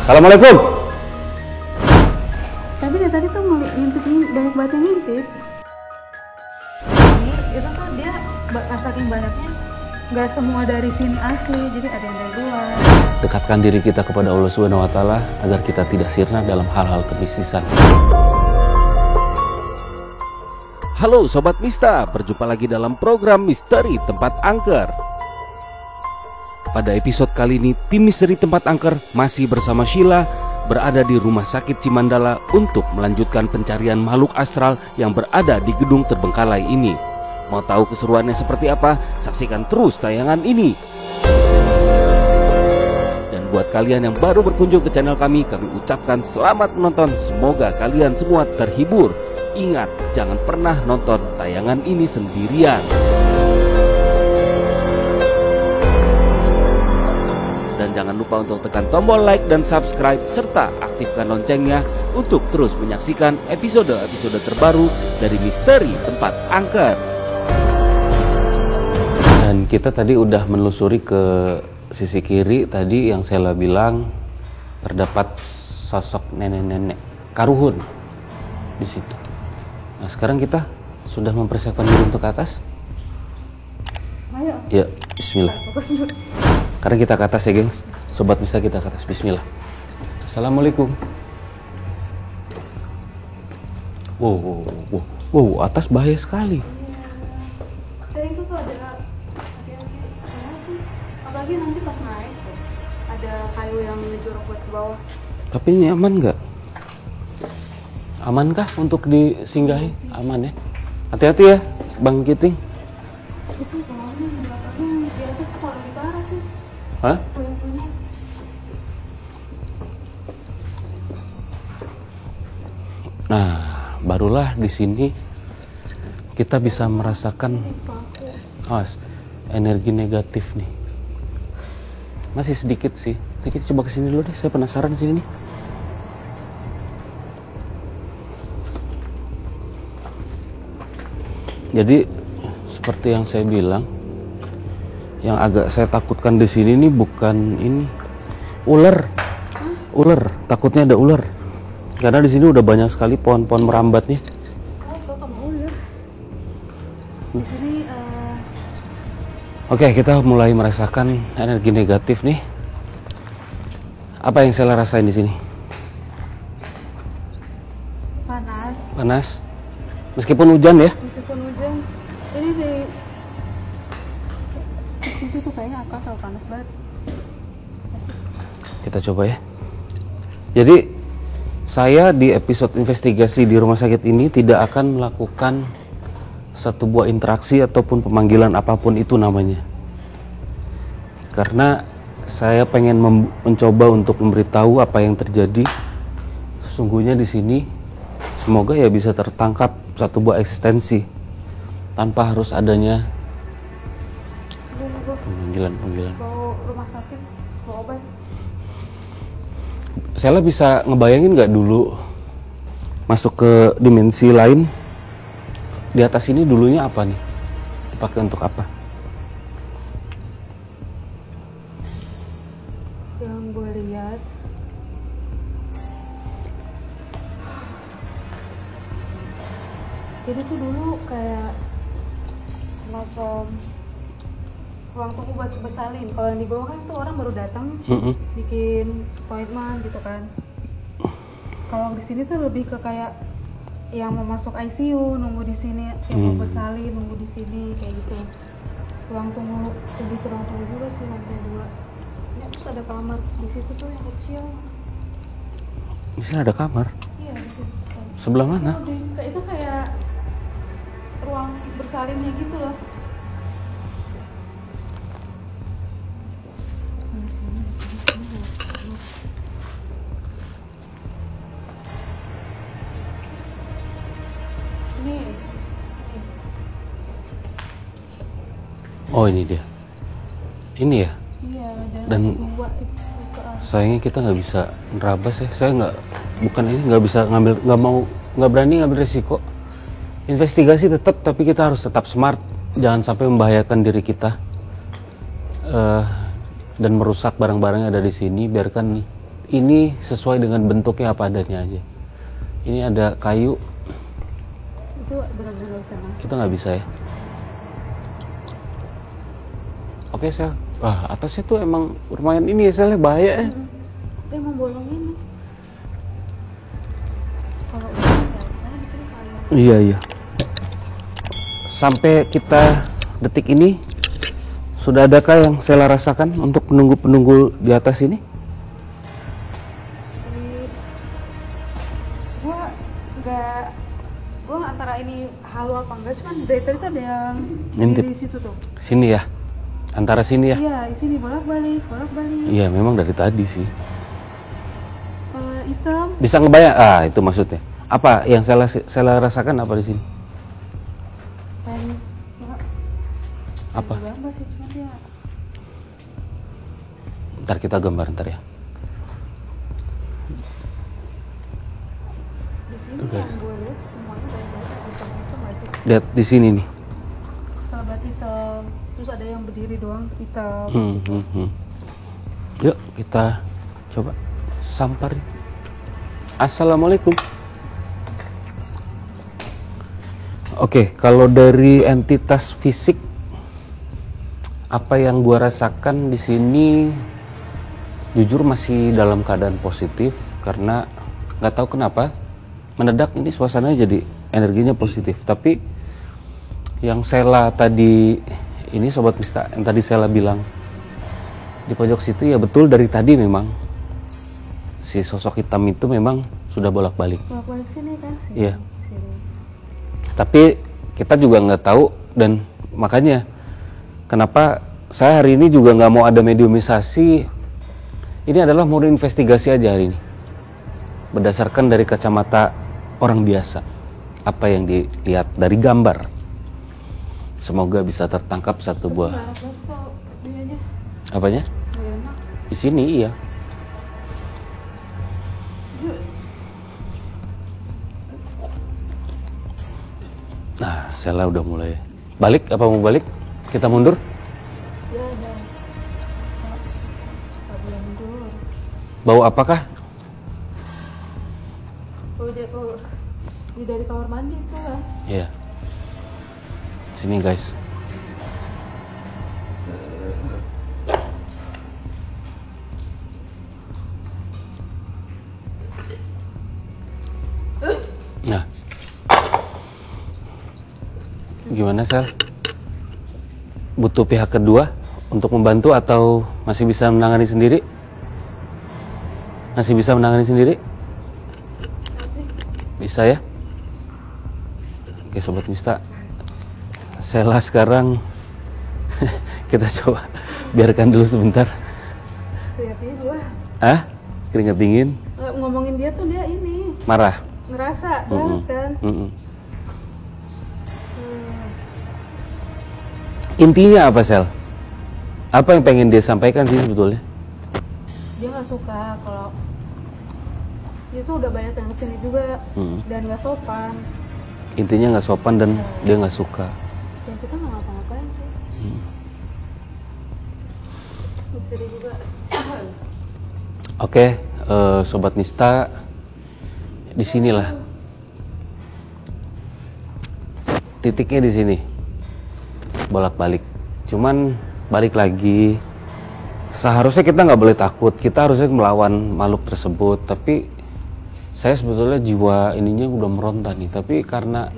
Assalamualaikum. Tapi dari tadi tuh ngintipin banyak banget yang ngintip. Itu tuh dia saking banyaknya, nggak semua dari sini asli, jadi ada yang dari luar. Dekatkan diri kita kepada Allah Subhanahu wa Ta'ala agar kita tidak sirna dalam hal-hal kebisnisan. Halo Sobat Mista, berjumpa lagi dalam program Misteri Tempat Angker. Pada episode kali ini, tim Misteri Tempat Angker masih bersama Sheila berada di Rumah Sakit Cimandala untuk melanjutkan pencarian makhluk astral yang berada di gedung terbengkalai ini. Mau tahu keseruannya seperti apa? Saksikan terus tayangan ini. Dan buat kalian yang baru berkunjung ke channel kami ucapkan selamat menonton. Semoga kalian semua terhibur. Ingat, jangan pernah nonton tayangan ini sendirian. Dan jangan lupa untuk tekan tombol like dan subscribe serta aktifkan loncengnya untuk terus menyaksikan episode-episode terbaru dari Misteri Tempat Angker. Dan kita tadi udah menelusuri ke sisi kiri tadi yang saya bilang terdapat sosok nenek-nenek karuhun di situ. Nah, sekarang kita sudah mempersiapkan diri untuk ke atas. Ayo. Ya, bismillah. Karena kita ke atas ya, geng. Sobat bisa kita ke atas. Bismillah. Assalamualaikum. Wow, atas bahaya sekali. Tadi itu tuh ada hati-hati, apalagi nanti pas naik tuh, ada kayu yang menjorok buat ke bawah. Tapi ini aman nggak? Amankah untuk disinggahi? Aman ya. Hati-hati ya, Bang Kiting. Itu bawahnya di belakangnya di atas tuh kalau lebih parah sih. Hah? Puing-puingnya. Nah, barulah di sini kita bisa merasakan energi negatif nih. Masih sedikit sih. Kita coba kesini dulu deh. Saya penasaran sini nih. Jadi seperti yang saya bilang, yang agak saya takutkan di sini nih bukan ini ular. Takutnya ada ular. Karena di sini udah banyak sekali pohon-pohon merambatnya. Di sini Oke, kita mulai merasakan energi negatif nih. Apa yang saya rasain di sini? Panas. Meskipun hujan ya. meskipun hujan, ini di situ tuh kayaknya kalau panas banget. Kita coba ya. Jadi saya di episode investigasi di rumah sakit ini tidak akan melakukan satu buah interaksi ataupun pemanggilan apapun itu namanya. Karena saya pengen mencoba untuk memberitahu apa yang terjadi. Sesungguhnya di sini semoga ya bisa tertangkap satu buah eksistensi tanpa harus adanya pemanggilan. Bawa rumah sakit, bawa obat. Saya bisa ngebayangin nggak dulu masuk ke dimensi lain? Di atas ini dulunya apa nih? Dipakai untuk apa? Yang gue lihat jadi tuh dulu kayak semacam ruang tunggu buat bersalin. Kalau yang di bawah kan tuh orang baru datang bikin appointment gitu kan. Kalau di sini tuh lebih ke kayak yang mau masuk ICU nunggu di sini, yang mau bersalin nunggu di sini kayak gitu. Ruang tunggu, lebih ke ruang tunggu juga sih, lantai 2. Ini terus ada kamar di situ tuh yang kecil. Di sini ada kamar. Iya di situ. Sebelah mana? Itu kayak ruang bersalinnya gitu loh. Oh, ini dia. Ini ya. Iya, Dan sayangnya kita nggak bisa nerabas ya. Saya nggak bisa nggak berani ngambil risiko. Investigasi tetap, tapi kita harus tetap smart. Jangan sampai membahayakan diri kita dan merusak barang-barang yang ada di sini. Biarkan ini sesuai dengan bentuknya apa adanya aja. Ini ada kayu. Itu benar-benar nggak bisa mas. Kita nggak bisa ya. Oke Sel. Wah atasnya tuh emang lumayan ini ya Sel, bahaya ya. Dia mau bolong ini. Kalau udah karena di sini kayu. Iya. Sampai kita detik ini sudah adakah yang Sela rasakan untuk penunggu-penunggu di atas ini? Gue antara ini halu apa enggak, cuman dari tadi tuh ada yang Ngintip. di situ tuh. Sini ya, antara sini ya. Iya, di sini bolak-balik. Iya, memang dari tadi sih. Kalau hitam, Bisa ngebayang? Ah, itu maksudnya. Apa yang Sela rasakan apa di sini? pengen Apa? gambar sih, cuman dia Ntar kita gambar ntar ya. di sini Tuh, guys. yang gue lihat semuanya dari hitam aja. Lihat di sini nih. Sahabat hitam, terus ada yang berdiri doang hitam. Yuk kita coba samperin. Assalamualaikum. Oke, kalau dari entitas fisik apa yang gua rasakan di sini jujur masih dalam keadaan positif karena nggak tahu kenapa mendadak ini suasananya jadi energinya positif. Tapi yang Sela tadi ini Sobat Mista yang tadi Sela bilang di pojok situ ya betul, dari tadi memang si sosok hitam itu memang sudah bolak-balik. Bolak-balik sini kan? Sini. Iya. Sini. Tapi kita juga nggak tahu dan makanya kenapa saya hari ini juga nggak mau ada mediumisasi. Ini adalah murni investigasi aja hari ini. Berdasarkan dari kacamata orang biasa. Apa yang dilihat dari gambar. Semoga bisa tertangkap satu buah. Nggak enak banget kok dianya. Apanya? Nggak enak. Di sini iya. Nah, Sela udah mulai balik. Apa mau balik? Kita mundur? Ya ada. Nggak boleh mundur. Bau apakah? Dia dari kamar mandi tuh kan? Iya. Sini guys. Nah. Gimana Sel? Butuh pihak kedua untuk membantu atau masih bisa menangani sendiri? Masih bisa menangani sendiri? Bisa ya? Oke Sobat Mista, Sela sekarang kita coba biarkan dulu sebentar. Kelihatannya gua Keringat dingin? ngomongin dia tuh dia ini Marah? ngerasa banget kan. Intinya apa Sel? Apa yang pengen dia sampaikan sih sebetulnya? Dia nggak suka kalau dia tuh udah banyak yang kesini juga dan nggak sopan. Intinya nggak sopan dan dia nggak suka. Dan kita nggak ngapa-ngapain sih. Misteri juga. Oke, Sobat Mista, disinilah titiknya di sini, bolak-balik. Cuman balik lagi, seharusnya kita nggak boleh takut. Kita harusnya melawan makhluk tersebut. Tapi saya sebetulnya jiwa ininya udah meronta nih. Tapi karena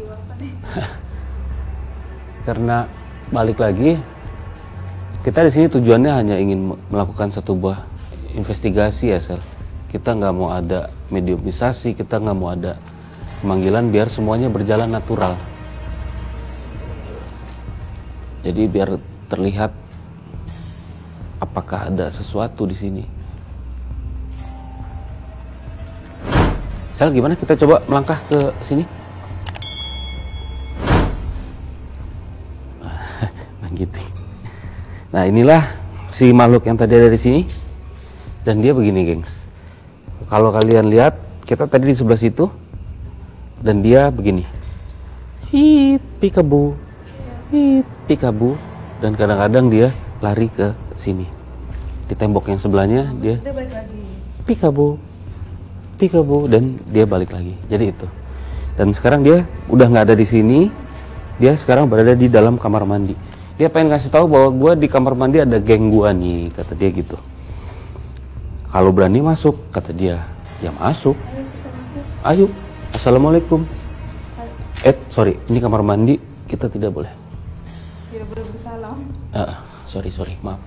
karena balik lagi, kita di sini tujuannya hanya ingin melakukan satu buah investigasi ya Sel. Kita nggak mau ada mediumisasi, kita nggak mau ada pemanggilan, biar semuanya berjalan natural. Jadi biar terlihat apakah ada sesuatu di sini. Sel, gimana kita coba melangkah ke sini? Gitu. Nah inilah si makhluk yang tadi ada di sini. Dan dia begini gengs. Kalau kalian lihat, kita tadi di sebelah situ. Dan dia begini. Hit, pikabu. Hit, pikabu. Dan kadang-kadang dia lari ke sini. Di tembok yang sebelahnya dia Dia balik lagi. Peekaboo, dan dia balik lagi. Jadi itu. Dan sekarang dia udah nggak ada di sini. Dia sekarang berada di dalam kamar mandi. Dia pengen kasih tahu bahwa gue di kamar mandi ada geng gue nih, kata dia gitu. Kalau berani masuk, kata dia. Ya masuk. Ayo. Assalamualaikum. Sorry, ini kamar mandi, kita tidak boleh. Tidak boleh bersalam. Sorry, maaf.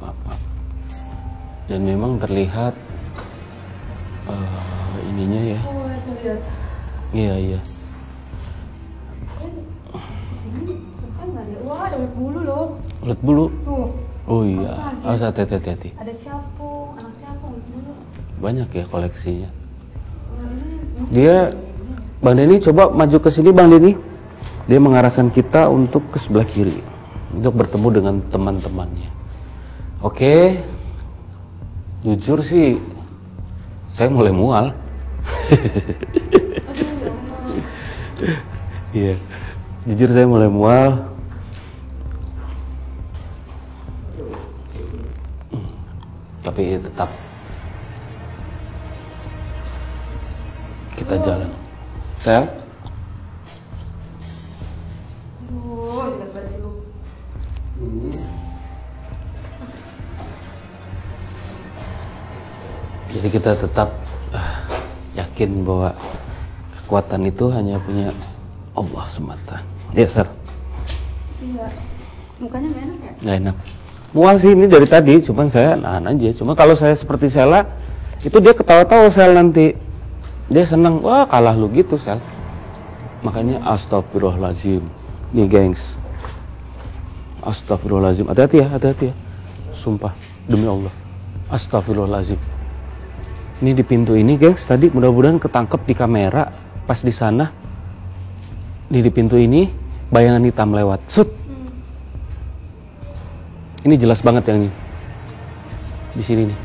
Dan memang terlihat ininya ya. Oh, itu lihat. Iya. Wah, ada ulat bulu loh. Ulat bulu? Tuh. Oh iya, harus hati-hati. Ada capung, anak capung, ulat bulu. Banyak ya koleksinya. Dia, Bang Denny coba maju ke sini Bang Denny. Dia mengarahkan kita untuk ke sebelah kiri untuk bertemu dengan teman-temannya. Oke, jujur sih saya mulai mual. Iya, jujur saya mulai mual. Tapi tetap kita jalan. Sel? Lihat banget sih lu. Jadi kita tetap yakin bahwa kekuatan itu hanya punya Allah semata. Ya, Sir. Iya. Mukanya nggak enak ya? Nggak enak. Mual sih ini dari tadi, cuman saya nahan aja. Cuma kalau saya seperti Sela, itu dia ketawa-tawa Sel nanti. Dia senang, wah kalah lu gitu Sel. Makanya astagfirullahaladzim. Nih gengs. Astagfirullahaladzim. Hati-hati ya. Sumpah, demi Allah. Astagfirullahaladzim. Ini di pintu ini gengs, tadi mudah-mudahan ketangkep di kamera pas di sana. Ini di pintu ini, bayangan hitam lewat. Sut. Ini jelas banget yang ini. Di sini nih.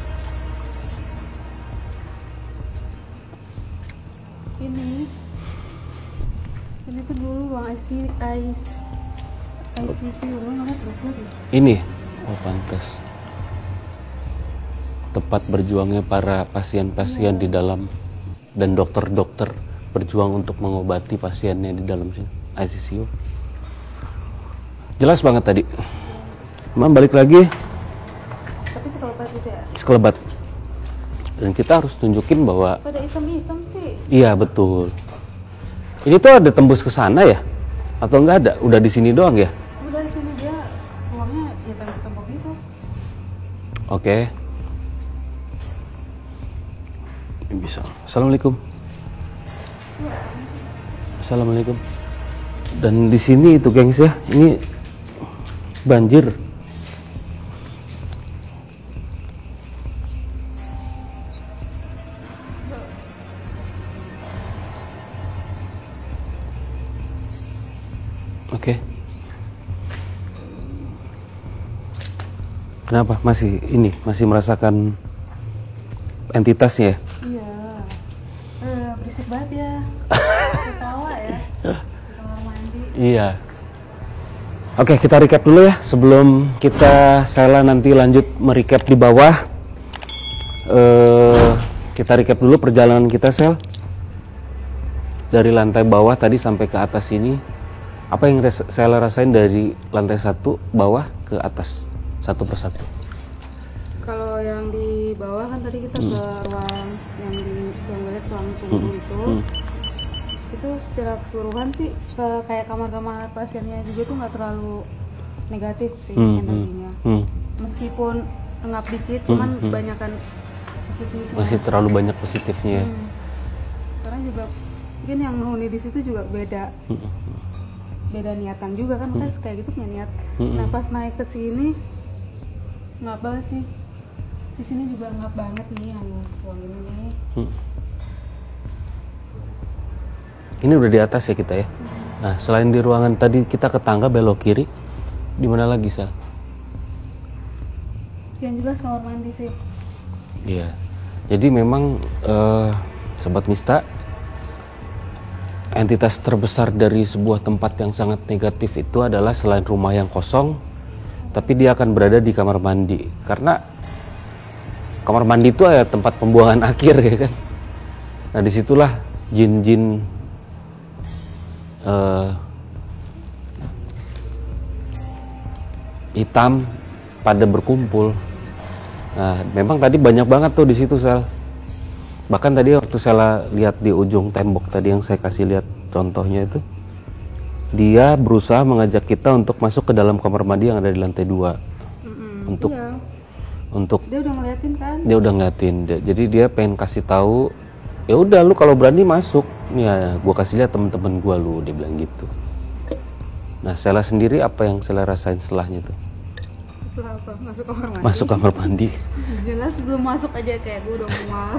Ini tuh dulu ruang ICC namanya terus lagi. Ini, oh pantas. Tempat berjuangnya para pasien-pasien di dalam dan dokter-dokter berjuang untuk mengobati pasiennya di dalam sini ICU. Jelas banget tadi. Cuman balik lagi. Tapi sekelebat gitu ya? Sekelebat. Dan kita harus tunjukin bahwa ada hitam-hitam sih. iya betul. Ini tuh ada tembus ke sana ya? Atau enggak ada? Udah di sini doang ya? Udah di sini dia ruangnya di tembok gitu. Oke. Ini bisa. Assalamualaikum. Assalamualaikum. Dan di sini itu gengs ya, ini banjir. Oke. Kenapa? Masih merasakan entitasnya ya? Iya. Berisik banget ya. Ketawa ya. Di kamar mandi. Iya. Oke, kita recap dulu ya sebelum Sela nanti lanjut merecap di bawah. Kita recap dulu perjalanan kita Sel. Dari lantai bawah tadi sampai ke atas ini. Apa yang Sela rasain dari lantai 1 bawah ke atas satu persatu? Kalau yang di bawah kan tadi kita ke ruang yang lihat ruang tunggu itu secara keseluruhan sih kayak kamar-kamar pasiennya juga tuh nggak terlalu negatif sih energinya. Meskipun ngap dikit, cuman kebanyakan positifnya. Masih terlalu banyak positifnya. Karena juga mungkin yang menghuni di situ juga beda niatan juga kan, kan kayak gitu punya niat. Nah pas naik ke sini ngap banget sih. Di sini juga ngap banget nih yang ruang ini nih. Ini udah di atas ya kita ya. Nah selain di ruangan tadi kita ke tangga belok kiri, di mana lagi Sal? Yang jelas kamar mandi sih. Iya. Jadi memang Sobat Mista, entitas terbesar dari sebuah tempat yang sangat negatif itu adalah selain rumah yang kosong, tapi dia akan berada di kamar mandi. Karena kamar mandi itu ya tempat pembuangan akhir ya kan. Nah disitulah jin-jin hitam pada berkumpul. Nah memang tadi banyak banget tuh di situ Sel. Bahkan tadi waktu saya lihat di ujung tembok tadi yang saya kasih lihat contohnya itu, dia berusaha mengajak kita untuk masuk ke dalam kamar mandi yang ada di lantai 2. Untuk iya. Untuk Dia udah ngeliatin kan? dia udah ngeliatin. Jadi dia pengen kasih tahu, ya udah lu kalau berani masuk. Nih ya, gua kasih lihat temen-temen gua lu, dia bilang gitu. Nah, Sela sendiri apa yang Sela rasain setelahnya tuh? Setelah apa? Masuk kamar mandi. Masuk kamar mandi. Jelas sebelum masuk aja kayak gue udah mual.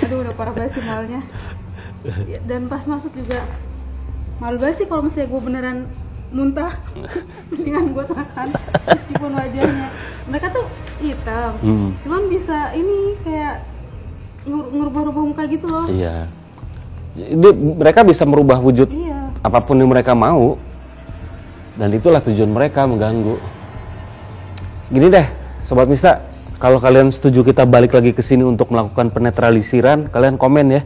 Aduh udah parah banget sih malnya. Ya, dan pas masuk juga malu banget sih kalau misalnya gue beneran muntah. Mendingan gue tahan meskipun wajahnya. Mereka tuh hitam. Cuman bisa ini kayak ngerubah-rubah muka gitu loh. Iya. Jadi mereka bisa merubah wujud Iya. apapun yang mereka mau. Dan itulah tujuan mereka, mengganggu. Gini deh, Sobat Mista, kalau kalian setuju kita balik lagi ke sini untuk melakukan penetralisiran, kalian komen ya.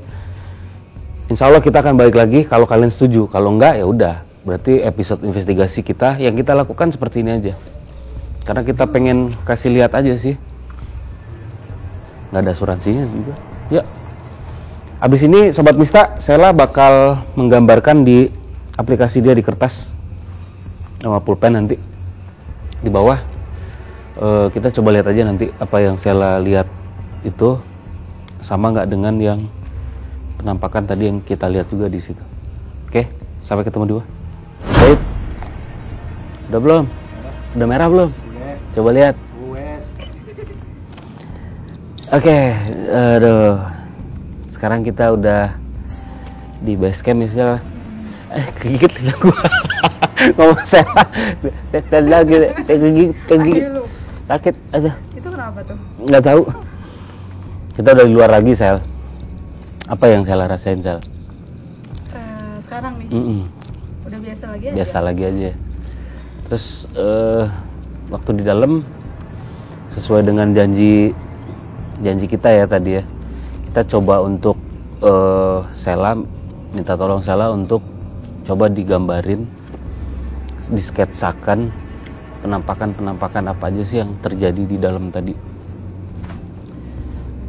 Insya Allah kita akan balik lagi kalau kalian setuju. Kalau enggak ya udah, berarti episode investigasi kita yang kita lakukan seperti ini aja. Karena kita pengen kasih lihat aja sih. Nggak ada asuransinya juga. Ya. Abis ini Sobat Mista, Sela bakal menggambarkan di aplikasi dia di kertas sama pulpen nanti di bawah. Kita coba lihat aja nanti apa yang Sela lihat itu sama nggak dengan yang penampakan tadi yang kita lihat juga di situ. Oke, sampai ketemu dua. Baik. Udah belum? Udah merah belum? Coba lihat. Oke, aduh. Sekarang kita udah di base camp misalnya. Kegigit lidah gua. Ngomong Sela. Sela lagi kegigit. Sakit aja. Itu kenapa tuh? Nggak tahu. Kita udah di luar lagi, Sel. Apa yang Sela rasain, Sel? Sekarang nih. Udah biasa lagi aja. Biasa lagi aja. Terus waktu di dalam sesuai dengan janji kita ya tadi ya. Kita coba untuk Sela minta tolong Sela untuk coba digambarin, disketsakan penampakan apa aja sih yang terjadi di dalam tadi.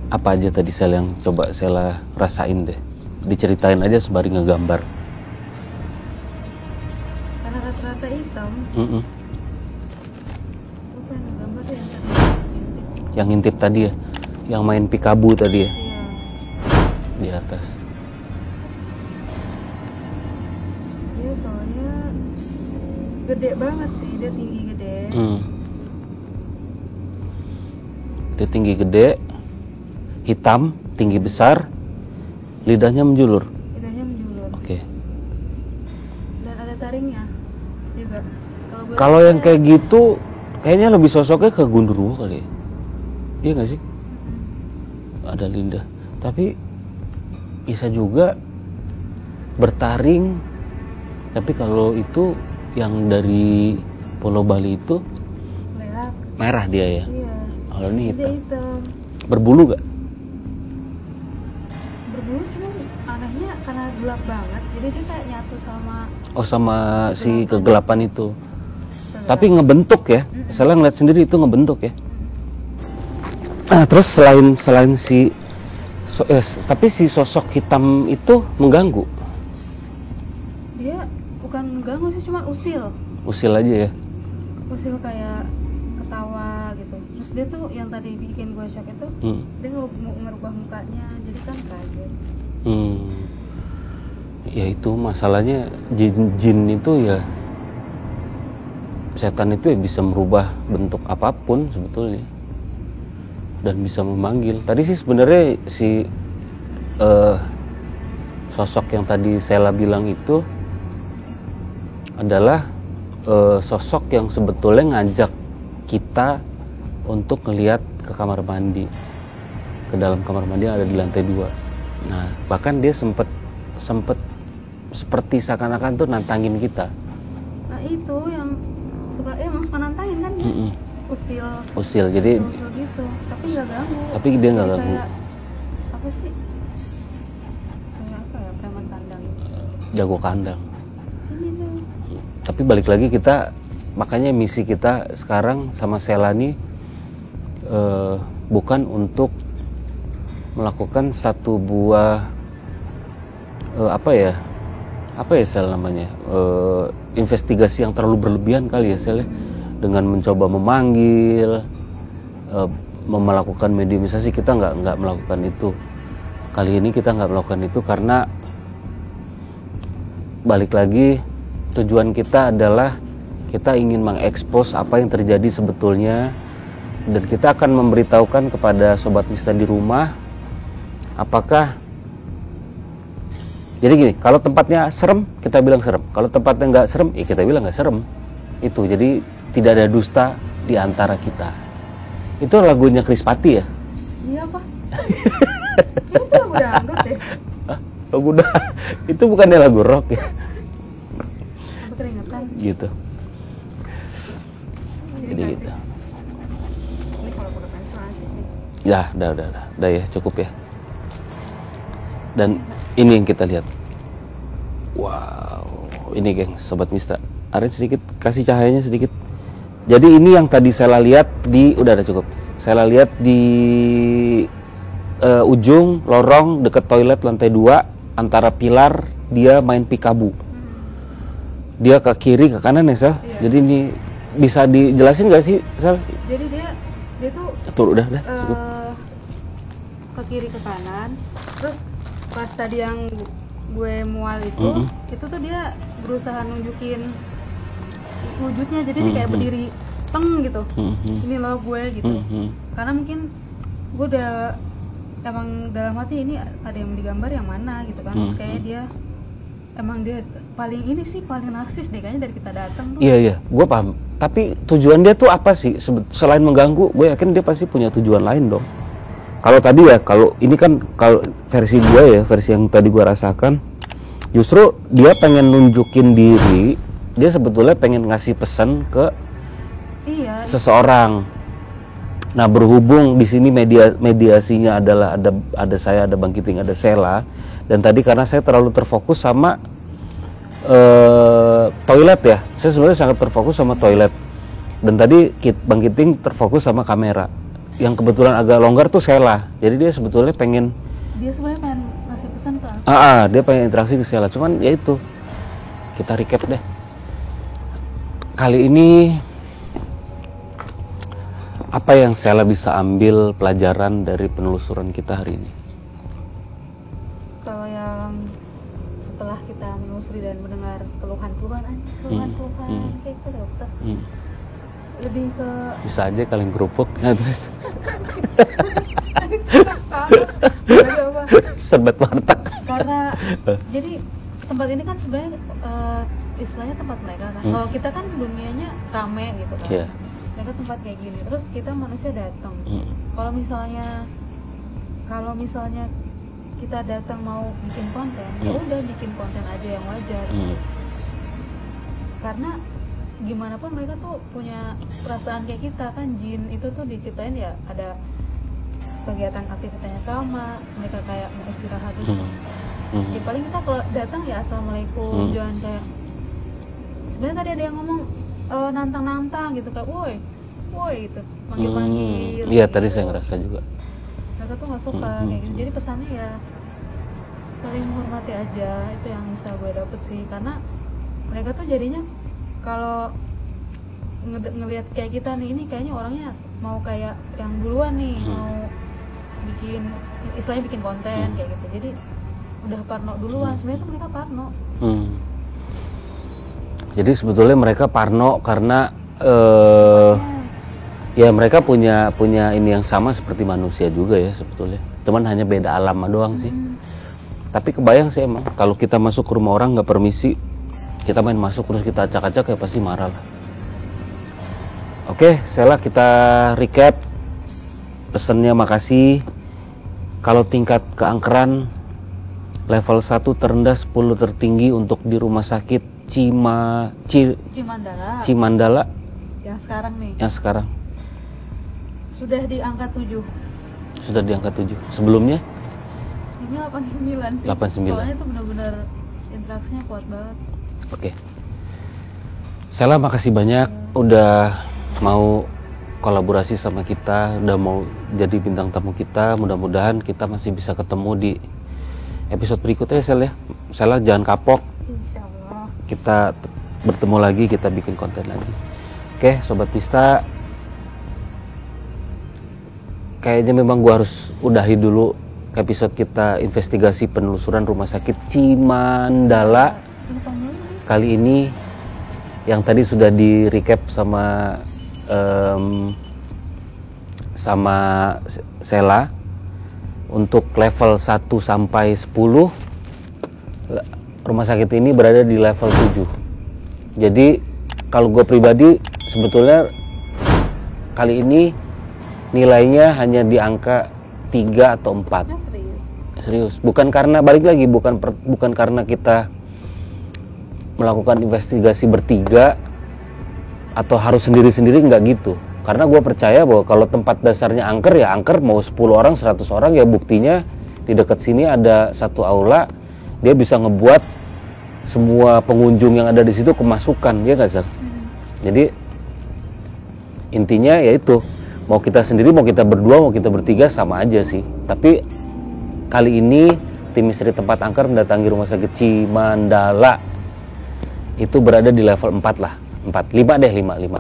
Apa aja tadi Sel yang coba Sela rasain deh. Diceritain aja sembari ngegambar. Karena rata-rata hitam. Apa yang ngegambar ya? Yang ngintip tadi ya. Yang main pikabu tadi ya. Iya. Di atas. Dia soalnya gede banget sih, dia tinggi gede. Dia tinggi gede, hitam, tinggi besar, lidahnya menjulur. Lidahnya menjulur. Oke. Dan ada taringnya juga. Kalau yang kayak gitu, kayaknya lebih sosoknya ke Gundurwo kali ya. Iya nggak sih? Ada lidah. Tapi bisa juga bertaring. Tapi kalau itu yang dari Pulau Bali itu merah dia ya. Iya. Kalau ini hitam. Hitam. Berbulu gak? Berbulu cuma anehnya karena gelap banget. Jadi dia kayak nyatu sama. Oh sama si kegelapan itu. Tapi ngebentuk ya. Saya ngeliat sendiri itu ngebentuk ya. Nah, terus selain si tapi si sosok hitam itu mengganggu. Dia bukan mengganggu sih, cuma usil. Usil aja ya. Usil kayak ketawa gitu. Terus dia tuh yang tadi bikin gua shock itu, dia ngerubah mukanya, jadi kan kaget. Ya itu masalahnya jin itu ya, setan itu ya bisa merubah bentuk apapun sebetulnya dan bisa memanggil. Tadi sih sebenarnya si sosok yang tadi Sela bilang itu adalah sosok yang sebetulnya ngajak kita untuk ngelihat ke kamar mandi, ke dalam kamar mandi yang ada di lantai 2. Nah bahkan dia sempet seperti seakan-akan tuh nantangin kita. Nah itu yang suka emang suka nantangin kan dia. usil jadi usil gitu, tapi nggak ganggu. Tapi dia nggak Jadi ganggu. kayak, apa sih, kayak apa ya, preman kandang, jago kandang. sini tuh. Tapi balik lagi kita, makanya misi kita sekarang sama Sela nih bukan untuk melakukan satu buah apa ya Sel namanya, investigasi yang terlalu berlebihan kali ya Sel ya, dengan mencoba memanggil, melakukan mediumisasi. Kita nggak melakukan itu kali ini. Kita nggak melakukan itu karena balik lagi tujuan kita adalah kita ingin mengekspos apa yang terjadi sebetulnya, dan kita akan memberitahukan kepada Sobat Mista di rumah apakah. Jadi gini, kalau tempatnya serem kita bilang serem, kalau tempatnya nggak serem ya kita bilang nggak serem. Itu jadi tidak ada dusta di antara kita. Itu lagunya Chris Patti ya? Iya Pak. Itu lagu dangdut deh. Lagu itu bukannya lagu rock ya? Aku keringetan. Gitu. Jadi gitu. Ini kalau udah pensil asik nih. Ya, udah ya, cukup ya. Dan ini yang kita lihat. Wow, ini geng, Sobat Mista. Arin sedikit, kasih cahayanya sedikit. Jadi ini yang tadi saya lihat di, udah ada cukup. Saya lihat di ujung lorong dekat toilet lantai 2 antara pilar, dia main pikabu. Dia ke kiri ke kanan ya Sel. Iya. Jadi ini bisa dijelasin nggak sih Sel? Jadi dia tuh Udah cukup. ke kiri ke kanan, terus pas tadi yang gue mual itu tuh dia berusaha nunjukin wujudnya, jadi dia kayak berdiri teng gitu, ini loh gue gitu. Karena mungkin gue udah emang dalam hati ini ada yang digambar yang mana gitu kan. Terus kayak dia emang dia paling narsis deh kayaknya dari kita datang tuh. Iya, gue paham. Tapi tujuan dia tuh apa sih? Selain mengganggu, gue yakin dia pasti punya tujuan lain dong. Kalau tadi ya, kalau ini kan kalau versi gue ya, versi yang tadi gue rasakan, justru dia pengen nunjukin diri, dia sebetulnya pengen ngasih pesan ke seseorang. Nah, berhubung di sini mediasinya adalah ada saya, ada Bang Kiting, ada Sela, dan tadi karena saya terlalu terfokus sama toilet ya, saya sebenarnya sangat terfokus sama toilet, dan tadi Bang Kiting terfokus sama kamera. Yang kebetulan agak longgar tuh Sela, jadi dia sebetulnya pengen ngasih pesan ke aku. Dia pengen interaksi ke Sela, cuman ya itu, kita recap deh. Kali ini apa yang Sela bisa ambil pelajaran dari penelusuran kita hari ini? Kalau yang setelah kita menelusuri dan mendengar keluhan kayak gitu dokter, lebih ke bisa aja kalian kerupuk. Serbat warteg. Karena jadi tempat ini kan sebenarnya istilahnya tempat mereka kan. Kalau kita kan dunianya rame gitu kan. Yeah. Mereka tempat kayak gini. Terus kita manusia datang. Kalau misalnya kita datang mau bikin konten, ya udah bikin konten aja yang wajar. Karena gimana pun mereka tuh punya perasaan kayak kita kan. Jin itu tuh diciptain ya ada kegiatan aktivitasnya sama, mereka kayak mau istirahat terus. Ya paling kita kalau datang ya assalamualaikum, jangan kayak sebenarnya tadi ada yang ngomong nantang-nantang gitu kayak woi gitu, manggil-manggil. Iya, gitu. tadi saya ngerasa juga. Mereka tuh nggak suka kayak gitu. Jadi pesannya ya saling menghormati aja, itu yang bisa gue dapet sih. Karena mereka tuh jadinya kalau ngelihat kayak kita nih, ini kayaknya orangnya mau kayak yang duluan nih, mau bikin konten kayak gitu. Jadi udah parno duluan. Sebenarnya tuh mereka parno. Jadi sebetulnya mereka parno karena ya mereka punya ini yang sama seperti manusia juga ya sebetulnya. Cuman hanya beda alam doang sih. Tapi kebayang sih emang kalau kita masuk ke rumah orang nggak permisi, kita main masuk terus kita acak-acak ya pasti marah lah. Oke, Sela, kita recap pesannya. Makasih. Kalau tingkat keangkeran level 1 terendah, 10 tertinggi untuk di rumah sakit Cimandala yang sekarang nih. Yang sekarang. Sudah di angka 7. Sudah di angka 7. Sebelumnya? Ini 89 sih. 89. Soalnya itu benar-benar interaksinya kuat banget. Oke. Sela, makasih banyak udah mau kolaborasi sama kita, udah mau jadi bintang tamu kita. Mudah-mudahan kita masih bisa ketemu di episode berikutnya, Sel ya. Sela jangan kapok. Insyaallah. Kita bertemu lagi, kita bikin konten lagi. Oke, Sobat Mista. Kayaknya memang gua harus udahi dulu episode kita investigasi penelusuran rumah sakit Cimandala kali ini, yang tadi sudah di recap sama Sela. Untuk level 1 sampai 10 rumah sakit ini berada di level 7. Jadi kalau gue pribadi sebetulnya kali ini nilainya hanya di angka 3 atau 4. Serius. Bukan karena, balik lagi, bukan karena kita melakukan investigasi bertiga atau harus sendiri-sendiri, nggak gitu. Karena gue percaya bahwa kalau tempat dasarnya angker, ya angker mau 10 orang, 100 orang, ya buktinya di dekat sini ada satu aula, dia bisa ngebuat semua pengunjung yang ada di situ kemasukan, ya nggak, Sir? Jadi intinya yaitu, mau kita sendiri, mau kita berdua, mau kita bertiga, sama aja sih. Tapi kali ini tim misteri tempat angker mendatangi rumah sakit Cimandala. Itu berada di level 4 lah. 5 deh.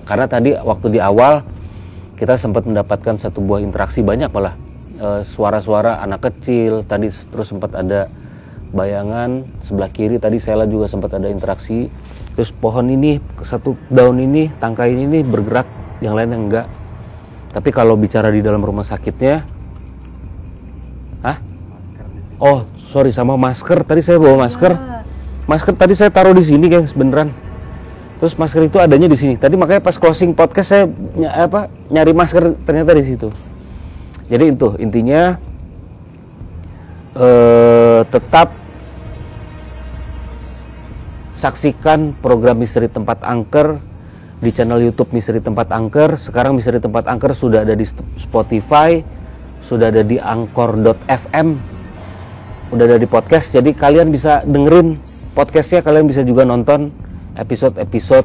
Karena tadi waktu di awal kita sempat mendapatkan satu buah interaksi banyak malah. Suara-suara anak kecil, tadi terus sempat ada bayangan sebelah kiri, tadi Sela juga sempat ada interaksi. Terus pohon ini, satu daun ini, tangkai ini bergerak, yang lainnya enggak. Tapi kalau bicara di dalam rumah sakitnya, oh sorry, sama masker, tadi saya bawa masker. Masker tadi saya taruh di sini, guys, beneran. Terus masker itu adanya di sini. Tadi makanya pas closing podcast saya nyari masker, ternyata di situ. Jadi itu intinya, tetap saksikan program Misteri Tempat Angker di channel YouTube Misteri Tempat Angker. Sekarang Misteri Tempat Angker sudah ada di Spotify, sudah ada di Anchor.fm, udah ada di podcast. Jadi kalian bisa dengerin podcastnya, kalian bisa juga nonton episode-episode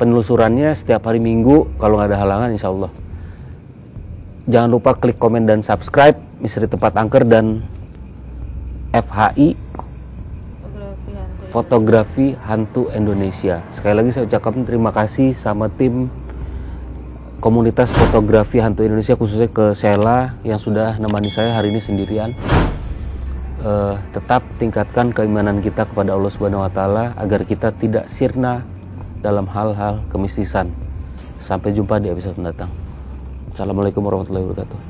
penelusurannya setiap hari Minggu kalau nggak ada halangan, insya Allah. Jangan lupa klik komen dan subscribe Misteri Tempat Angker dan FHI, Fotografi Hantu Indonesia. Sekali lagi saya ucapkan terima kasih sama tim komunitas fotografi hantu Indonesia, khususnya ke Sela yang sudah nemani saya hari ini sendirian. Tetap tingkatkan keimanan kita kepada Allah Subhanahu wa Ta'ala agar kita tidak sirna dalam hal-hal kemistisan. Sampai jumpa di episode mendatang. Assalamualaikum warahmatullahi wabarakatuh.